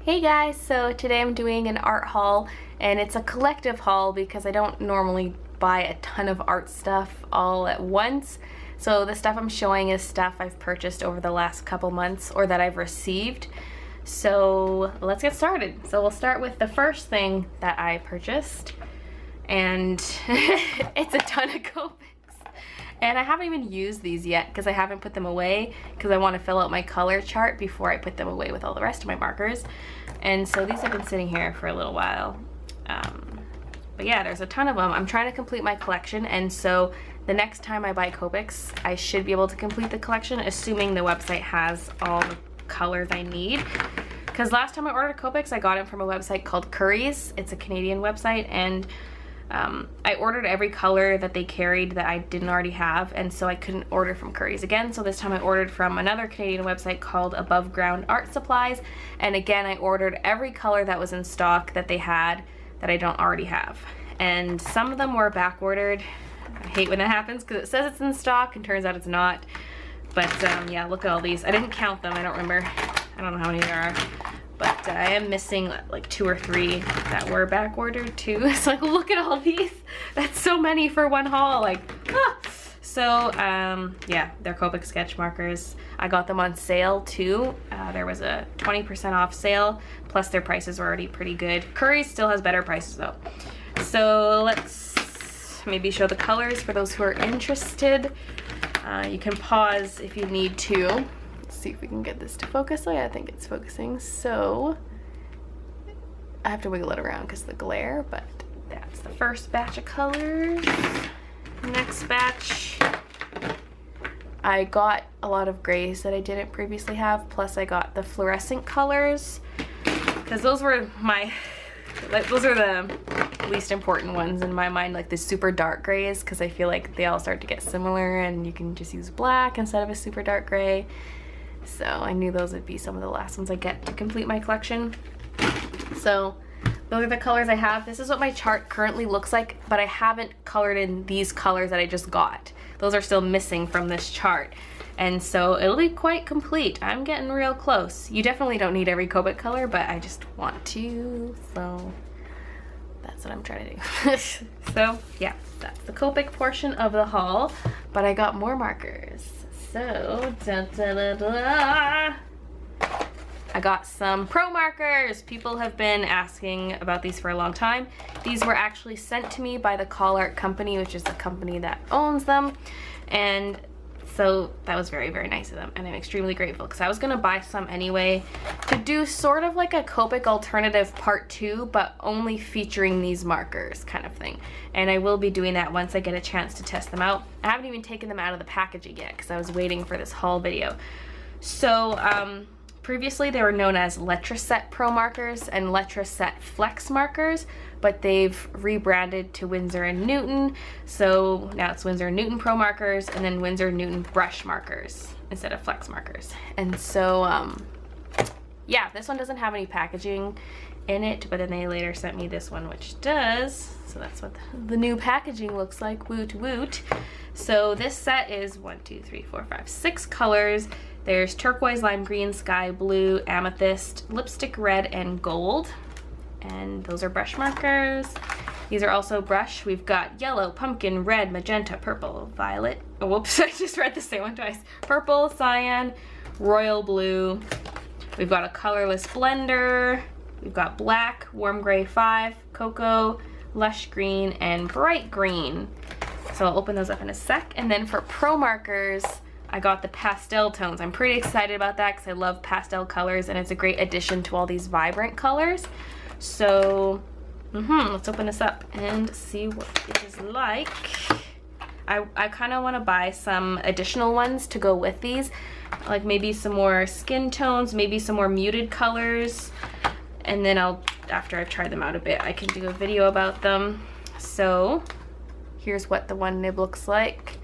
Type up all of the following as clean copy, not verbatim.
Hey guys, so today I'm doing an art haul, and it's a collective haul because I don't normally buy a ton of art stuff all at once. So the stuff I'm showing is stuff I've purchased over the last couple months or that I've received. So let's get started. So we'll start with the first thing that I purchased, and it's a ton of Copics. And I haven't even used these yet because I haven't put them away because I want to fill out my color chart before I put them away with all the rest of my markers. And so these have been sitting here for a little while. But yeah, there's a ton of them. I'm trying to complete my collection, and so the next time I buy Copics, I should be able to complete the collection, assuming the website has all the colors I need. Because last time I ordered Copics, I got it from a website called Curry's. It's a Canadian website, and I ordered every color that they carried that I didn't already have, and so I couldn't order from Curry's again. So this time I ordered from another Canadian website called Above Ground Art Supplies, and again I ordered every color that was in stock that they had that I don't already have. And some of them were back ordered. I hate when that happens because it says it's in stock and turns out it's not. But yeah, look at all these. I didn't count them, I don't remember. I don't know how many there are. But I am missing like 2 or 3 that were back ordered too. It's like, look at all these. That's so many for one haul. Like, ah. So yeah, they're Copic sketch markers. I got them on sale too. There was a 20% off sale, plus their prices were already pretty good. Curry's still has better prices though. So let's maybe show the colors for those who are interested. You can pause if you need to. See if we can get this to focus. Oh yeah, I think it's focusing. So I have to wiggle it around because of the glare, but that's the first batch of colors. Next batch, I got a lot of grays that I didn't previously have, plus I got the fluorescent colors because those were the least important ones in my mind, like the super dark grays, because I feel like they all start to get similar and you can just use black instead of a super dark gray. So I knew those would be some of the last ones I get to complete my collection. So those are the colors I have. This is what my chart currently looks like, but I haven't colored in these colors that I just got. Those are still missing from this chart. And so it'll be quite complete. I'm getting real close. You definitely don't need every Copic color, but I just want to, so that's what I'm trying to do. So yeah, that's the Copic portion of the haul, but I got more markers. So, I got some pro markers. People have been asking about these for a long time. These were actually sent to me by the Call Art Company, which is the company that owns them. And so that was very, very nice of them. And I'm extremely grateful because I was gonna buy some anyway to do sort of like a Copic alternative part 2, but only featuring these markers kind of thing. And I will be doing that once I get a chance to test them out. I haven't even taken them out of the packaging yet because I was waiting for this haul video. So previously they were known as Letraset Pro Markers and Letraset Flex Markers, but they've rebranded to Winsor & Newton. So now it's Winsor & Newton Pro Markers and then Winsor & Newton Brush Markers instead of Flex Markers. And so yeah, this one doesn't have any packaging in it, but then they later sent me this one which does. So that's what the new packaging looks like. Woot woot. So this set is 6 colors. There's turquoise, lime green, sky blue, amethyst, lipstick red, and gold. And those are brush markers. These are also brush. We've got yellow, pumpkin, red, magenta, purple, violet. Oh, whoops, I just read the same one twice. Purple, cyan, royal blue. We've got a colorless blender. We've got black, warm gray 5, cocoa, lush green, and bright green. So I'll open those up in a sec. And then for pro markers, I got the pastel tones. I'm pretty excited about that because I love pastel colors and it's a great addition to all these vibrant colors. So let's open this up and see what it is like. I kind of want to buy some additional ones to go with these, like maybe some more skin tones, maybe some more muted colors, and then after I've tried them out a bit, I can do a video about them. So here's what the one nib looks like.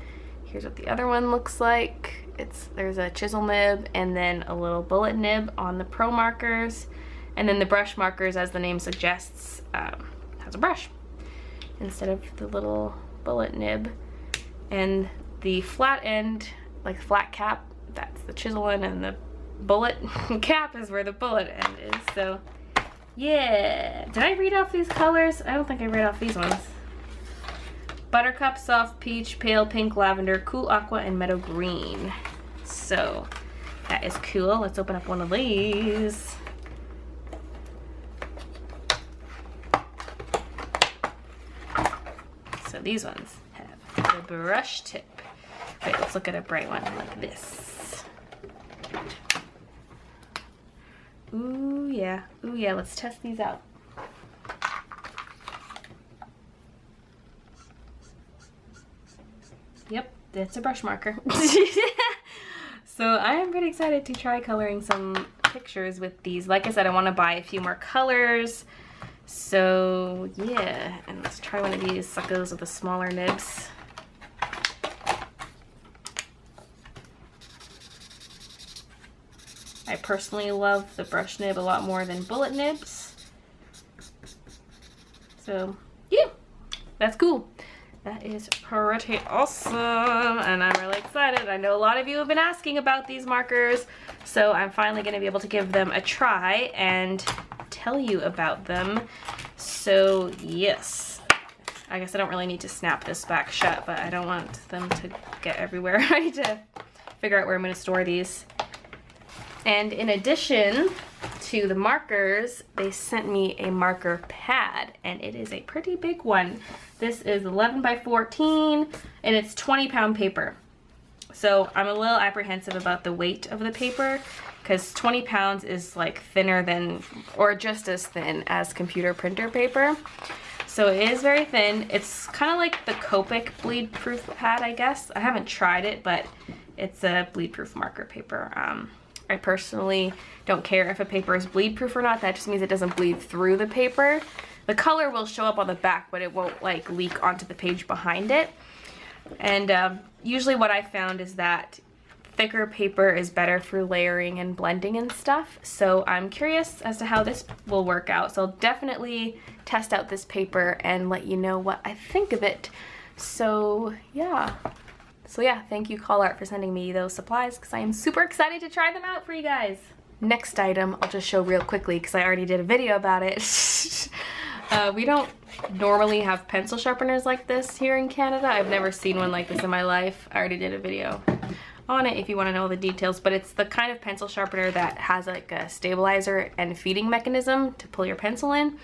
Here's what the other one looks like. There's a chisel nib and then a little bullet nib on the pro markers. And then the brush markers, as the name suggests, has a brush instead of the little bullet nib. And the flat end, like flat cap, that's the chisel end, and the bullet cap is where the bullet end is. So yeah, did I read off these colors? I don't think I read off these ones. Buttercup, soft peach, pale pink, lavender, cool aqua, and meadow green. So that is cool. Let's open up one of these. So these ones have the brush tip. Wait, let's look at a bright one like this. Ooh yeah, let's test these out. Yep, it's a brush marker. So I am pretty excited to try coloring some pictures with these. Like I said, I want to buy a few more colors. So yeah, and let's try one of these suckers with the smaller nibs. I personally love the brush nib a lot more than bullet nibs. So yeah, that's cool. That is pretty awesome, and I'm really excited. I know a lot of you have been asking about these markers, so I'm finally going to be able to give them a try and tell you about them. So yes, I guess I don't really need to snap this back shut, but I don't want them to get everywhere. I need to figure out where I'm going to store these. And in addition to the markers, they sent me a marker pad, and it is a pretty big one. This is 11 by 14, and it's 20-pound paper. So I'm a little apprehensive about the weight of the paper, because 20 pounds is like thinner than, or just as thin as computer printer paper. So it is very thin. It's kind of like the Copic bleed proof pad, I guess. I haven't tried it, but it's a bleed proof marker paper. I personally don't care if a paper is bleed proof or not. That just means it doesn't bleed through the paper. The color will show up on the back, but it won't like leak onto the page behind it. And usually what I found is that thicker paper is better for layering and blending and stuff. So I'm curious as to how this will work out. So I'll definitely test out this paper and let you know what I think of it. So yeah. Thank you Call Art for sending me those supplies, because I am super excited to try them out for you guys. Next item I'll just show real quickly because I already did a video about it. We don't normally have pencil sharpeners like this here in Canada. I've never seen one like this in my life. I already did a video on it if you want to know the details, but it's the kind of pencil sharpener that has like a stabilizer and feeding mechanism to pull your pencil in,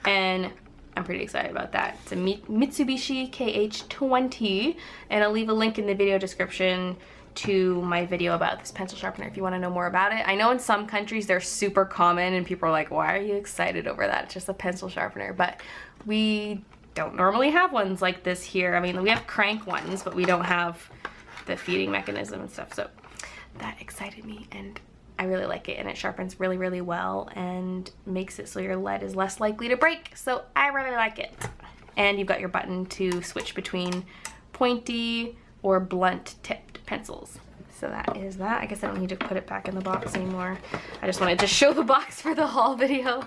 and I'm pretty excited about that. It's a Mitsubishi KH20, and I'll leave a link in the video description to my video about this pencil sharpener if you want to know more about it. I know in some countries they're super common and people are like, why are you excited over that? It's just a pencil sharpener, but we don't normally have ones like this here. I mean, we have crank ones, but we don't have the feeding mechanism and stuff, so that excited me, and I really like it, and it sharpens really, really well and makes it so your lead is less likely to break, so I really like it. And you've got your button to switch between pointy or blunt tipped pencils. So that is that. I guess I don't need to put it back in the box anymore. I just wanted to show the box for the haul video.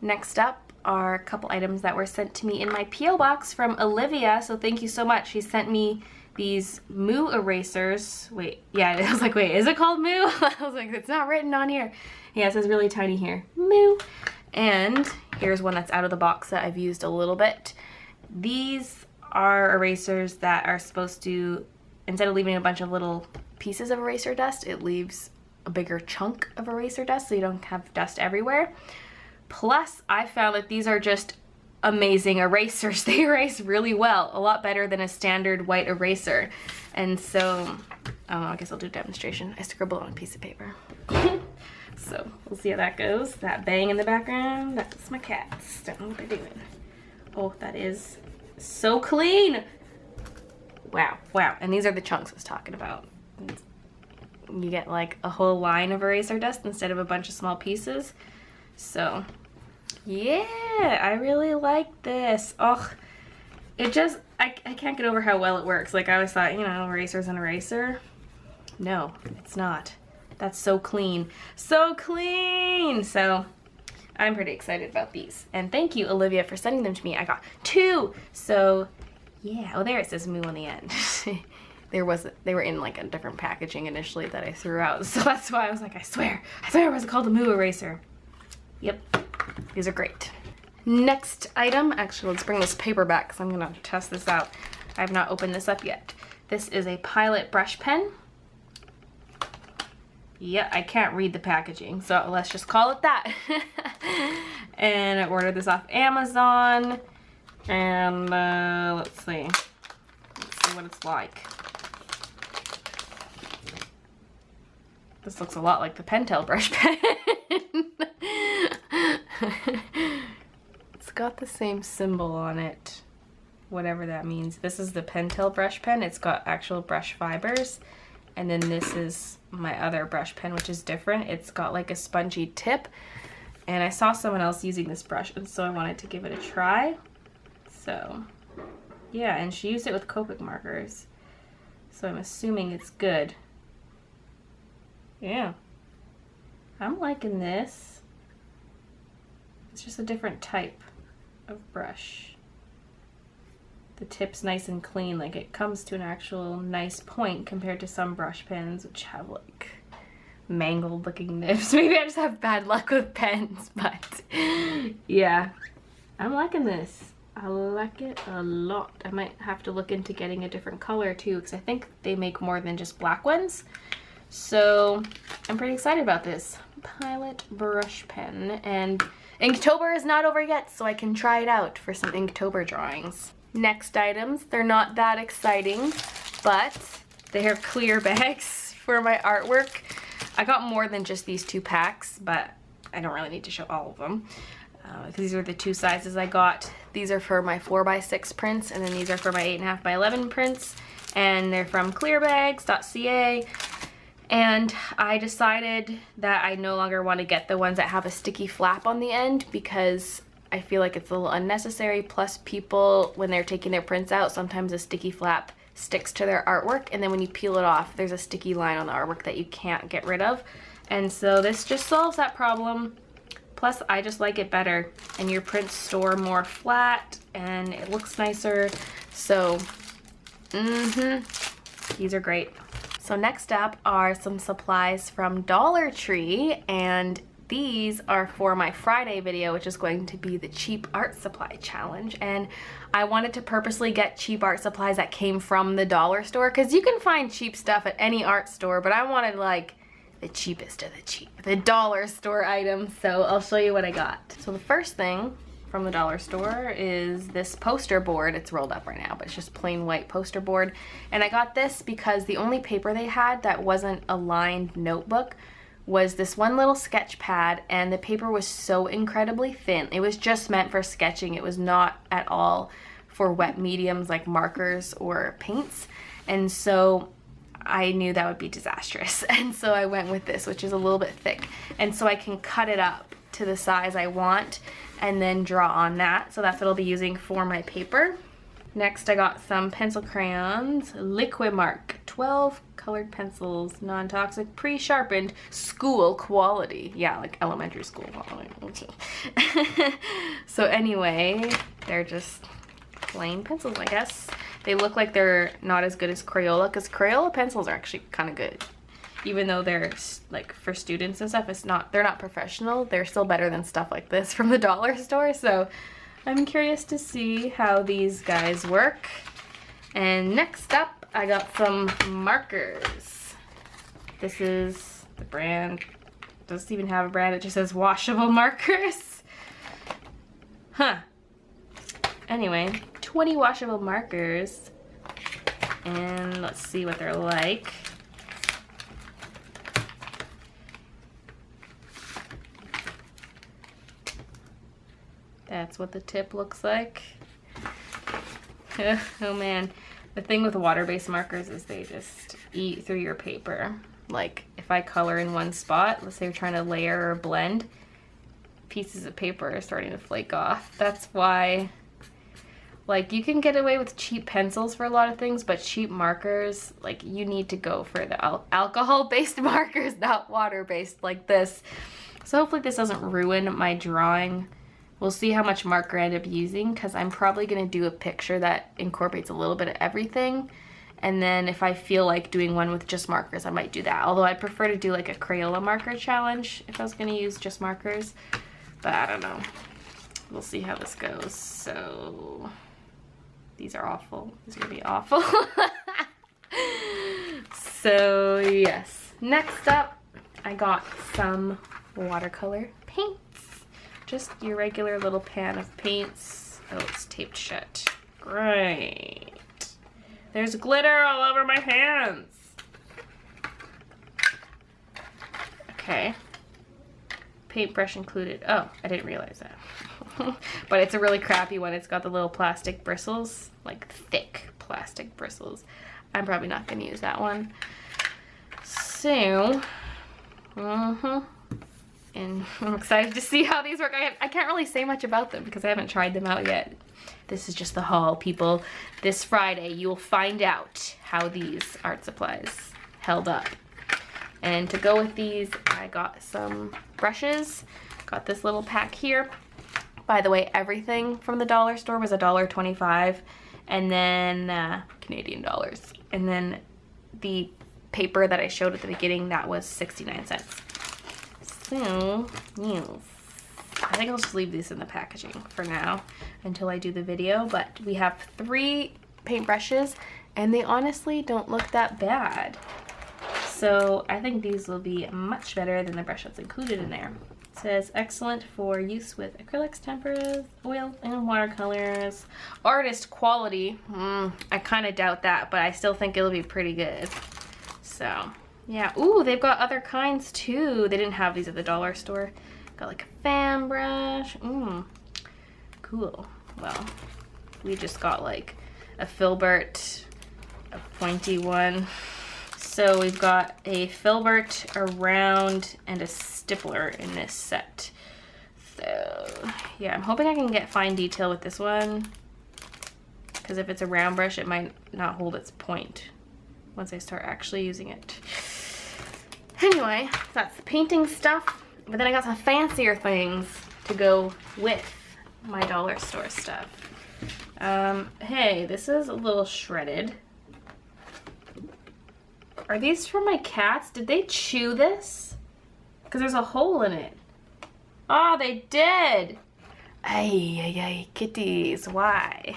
Next up are a couple items that were sent to me in my P.O. box from Olivia, so thank you so much. She sent me these Moo erasers. Wait, yeah, I was like, wait, is it called Moo? I was like, it's not written on here. Yeah, it says really tiny here, Moo. And here's one that's out of the box that I've used a little bit. These are erasers that are supposed to, instead of leaving a bunch of little pieces of eraser dust, it leaves a bigger chunk of eraser dust so you don't have dust everywhere. Plus, I found that these are just amazing erasers. They erase really well, a lot better than a standard white eraser. And so, I guess I'll do a demonstration. I scribble on a piece of paper. So we'll see how that goes. That bang in the background, that's my cats. Don't know what they're doing. Oh, that is so clean. Wow, wow. And these are the chunks I was talking about. You get like a whole line of eraser dust instead of a bunch of small pieces. So yeah, I really like this. Oh, it just, I can't get over how well it works. Like I always thought, you know, eraser's an eraser. No, it's not. That's so clean. So clean! So I'm pretty excited about these. And thank you, Olivia, for sending them to me. I got 2. So yeah, oh, there it says Moo on the end. they were in like a different packaging initially that I threw out. So that's why I was like, I swear it wasn't called a Moo eraser. Yep, these are great. Next item, actually let's bring this paper back because I'm gonna test this out. I have not opened this up yet. This is a Pilot brush pen. Yeah, I can't read the packaging, so let's just call it that. And I ordered this off Amazon. And let's see what it's like. This looks a lot like the Pentel brush pen. It's got the same symbol on it, whatever that means. This is the Pentel brush pen. It's got actual brush fibers. And then this is my other brush pen, which is different. It's got like a spongy tip. And I saw someone else using this brush, and so I wanted to give it a try. So, yeah, and she used it with Copic markers. So I'm assuming it's good. Yeah. I'm liking this. It's just a different type of brush. The tip's nice and clean, like it comes to an actual nice point compared to some brush pens which have like mangled looking nibs. Maybe I just have bad luck with pens, but yeah, I'm liking this. I like it a lot. I might have to look into getting a different color too, because I think they make more than just black ones. So I'm pretty excited about this Pilot brush pen, and Inktober is not over yet, so I can try it out for some Inktober drawings. Next items, they're not that exciting, but they are clear bags for my artwork. I got more than just these 2 packs, but I don't really need to show all of them. These are the 2 sizes I got. These are for my 4x6 prints, and then these are for my 8.5x11 prints, and they're from clearbags.ca. And I decided that I no longer want to get the ones that have a sticky flap on the end because I feel like it's a little unnecessary. Plus people, when they're taking their prints out, sometimes a sticky flap sticks to their artwork, and then when you peel it off, there's a sticky line on the artwork that you can't get rid of. And so this just solves that problem. Plus I just like it better, and your prints store more flat and it looks nicer. So these are great. So next up are some supplies from Dollar Tree, and these are for my Friday video, which is going to be the cheap art supply challenge. And I wanted to purposely get cheap art supplies that came from the dollar store, because you can find cheap stuff at any art store, but I wanted like the cheapest of the cheap, the dollar store items. So I'll show you what I got. So the first thing from the dollar store is this poster board. It's rolled up right now, but it's just plain white poster board. And I got this because the only paper they had that wasn't a lined notebook was this one little sketch pad, and the paper was so incredibly thin. It was just meant for sketching. It was not at all for wet mediums like markers or paints. And so I knew that would be disastrous. And so I went with this, which is a little bit thick. And so I can cut it up to the size I want and then draw on that. So that's what I'll be using for my paper. Next I got some pencil crayons, Liquimark 12 colored pencils, non-toxic, pre-sharpened, school quality. Yeah, like elementary school quality. So anyway, they're just plain pencils, I guess. They look like they're not as good as Crayola, because Crayola pencils are actually kind of good. Even though they're like for students and stuff, they're not professional. They're still better than stuff like this from the dollar store. So I'm curious to see how these guys work. And next up, I got some markers. This is the brand. Doesn't even have a brand. It just says washable markers. Huh. Anyway, 20 washable markers. And let's see what they're like. That's what the tip looks like. Oh man. The thing with water-based markers is they just eat through your paper. Like if I color in one spot, let's say you're trying to layer or blend, pieces of paper are starting to flake off. That's why, like, you can get away with cheap pencils for a lot of things, but cheap markers, like, you need to go for the alcohol-based markers, not water-based like this. So hopefully this doesn't ruin my drawing. We'll see how much marker I end up using, because I'm probably going to do a picture that incorporates a little bit of everything. And then if I feel like doing one with just markers, I might do that. Although I'd prefer to do like a Crayola marker challenge if I was gonna use just markers. But I don't know. We'll see how this goes. So these are awful. These are gonna be awful. So yes. Next up, I got some watercolor paints. Just your regular little pan of paints. Oh, it's taped shut. Great. There's glitter all over my hands. Okay. Paintbrush included. Oh, I didn't realize that. But it's a really crappy one. It's got the little plastic bristles, like thick plastic bristles. I'm probably not going to use that one. So, and I'm excited to see how these work. I can't really say much about them because I haven't tried them out yet. This is just the haul, people. This Friday, you will find out how these art supplies held up. And to go with these, I got some brushes. Got this little pack here. By the way, everything from the dollar store was $1.25, and then Canadian dollars. And then the paper that I showed at the beginning, that was 69 cents. So, yes. I think I'll just leave these in the packaging for now until I do the video, but we have 3 paintbrushes and they honestly don't look that bad. So I think these will be much better than the brush that's included in there. It says excellent for use with acrylics, tempers, oils, and watercolors. Artist quality, I kind of doubt that, but I still think it'll be pretty good. So yeah, ooh, they've got other kinds too. They didn't have these at the dollar store. Got like a fan brush. Cool. Well, we just got like a filbert, a pointy one. So we've got a filbert, a round, and a stippler in this set. So yeah, I'm hoping I can get fine detail with this one, because if it's a round brush, it might not hold its point once I start actually using it. Anyway, that's the painting stuff. But then I got some fancier things to go with my dollar store stuff. Hey, this is a little shredded. Are these for my cats? Did they chew this? Because there's a hole in it. Oh, they did. Ay, kitties, why?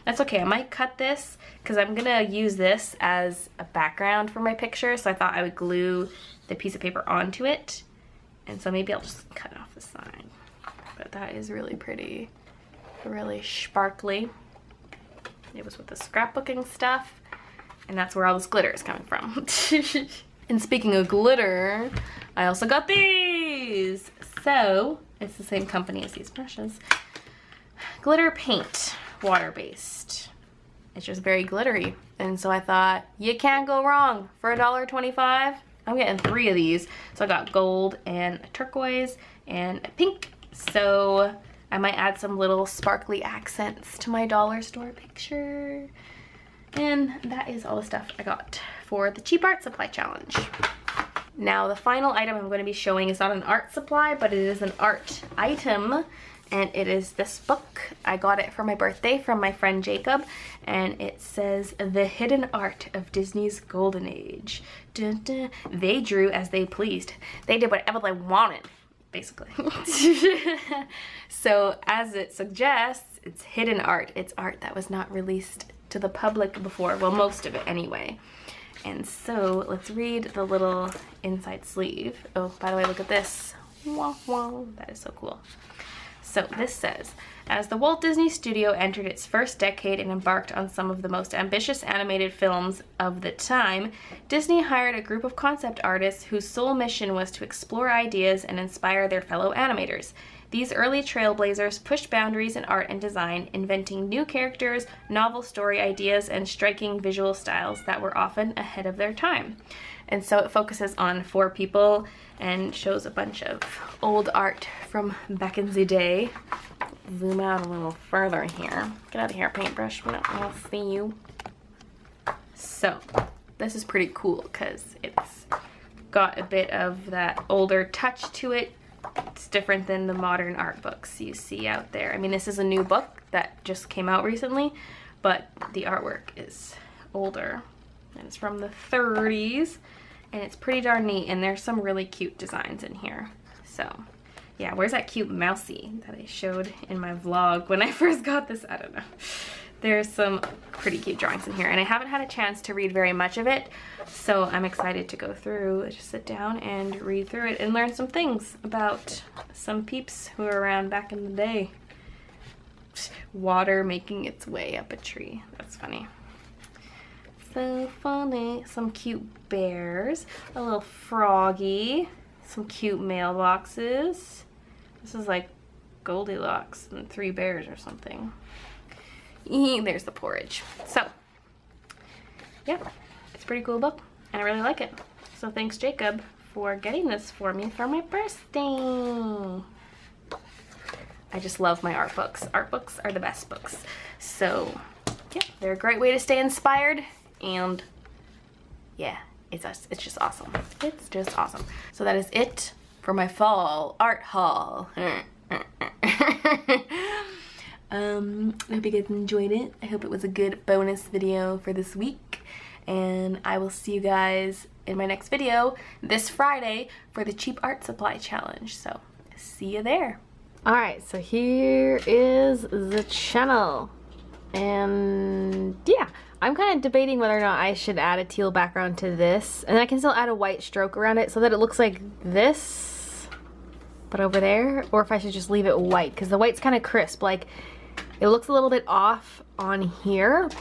That's okay, I might cut this because I'm gonna use this as a background for my picture, so I thought I would glue the piece of paper onto it. And so maybe I'll just cut off the side. But that is really pretty, really sparkly. It was with the scrapbooking stuff, and that's where all this glitter is coming from. And speaking of glitter, I also got these. So, it's the same company as these brushes. Glitter paint, water-based. It's just very glittery. And so I thought, you can't go wrong. For $1.25, I'm getting 3 of these. So I got gold and a turquoise and a pink. So I might add some little sparkly accents to my dollar store picture. And that is all the stuff I got for the cheap art supply challenge. Now the final item I'm going to be showing is not an art supply, but it is an art item. And it is this book. I got it for my birthday from my friend Jacob, and it says The Hidden Art of Disney's Golden Age. Dun, dun. They drew as they pleased. They did whatever they wanted, basically. So as it suggests, it's hidden art. It's art that was not released to the public before. Well, most of it anyway. And so let's read the little inside sleeve. Oh, by the way, look at this. Wah, wah. That is so cool. So this says, as the Walt Disney Studio entered its first decade and embarked on some of the most ambitious animated films of the time, Disney hired a group of concept artists whose sole mission was to explore ideas and inspire their fellow animators. These early trailblazers pushed boundaries in art and design, inventing new characters, novel story ideas, and striking visual styles that were often ahead of their time. And so it focuses on 4 people and shows a bunch of old art from back in the day. Zoom out a little further here. Get out of here, paintbrush. We don't want to see you. So this is pretty cool because it's got a bit of that older touch to it. It's different than the modern art books you see out there. I mean, this is a new book that just came out recently, but the artwork is older. And it's from the 30s. And it's pretty darn neat. And there's some really cute designs in here. So, yeah, where's that cute mousey that I showed in my vlog when I first got this? I don't know. There's some pretty cute drawings in here, and I haven't had a chance to read very much of it, so I'm excited to go through, just sit down and read through it and learn some things about some peeps who were around back in the day. Water making its way up a tree. That's funny. So funny. Some cute bears, a little froggy, some cute mailboxes. This is like Goldilocks and 3 bears or something. There's the porridge. So, yeah, it's a pretty cool book, and I really like it. So thanks, Jacob, for getting this for me for my birthday. I just love my art books. Art books are the best books. So, yeah, they're a great way to stay inspired, and yeah, it's just awesome. It's just awesome. So that is it for my fall art haul. I hope you guys enjoyed it. I hope it was a good bonus video for this week, and I will see you guys in my next video this Friday for the cheap art supply challenge. So see you there. Alright, so here is the channel, and yeah, I'm kind of debating whether or not I should add a teal background to this, and I can still add a white stroke around it so that it looks like this but over there, or if I should just leave it white, because the white's kind of crisp. Like, it looks a little bit off on here,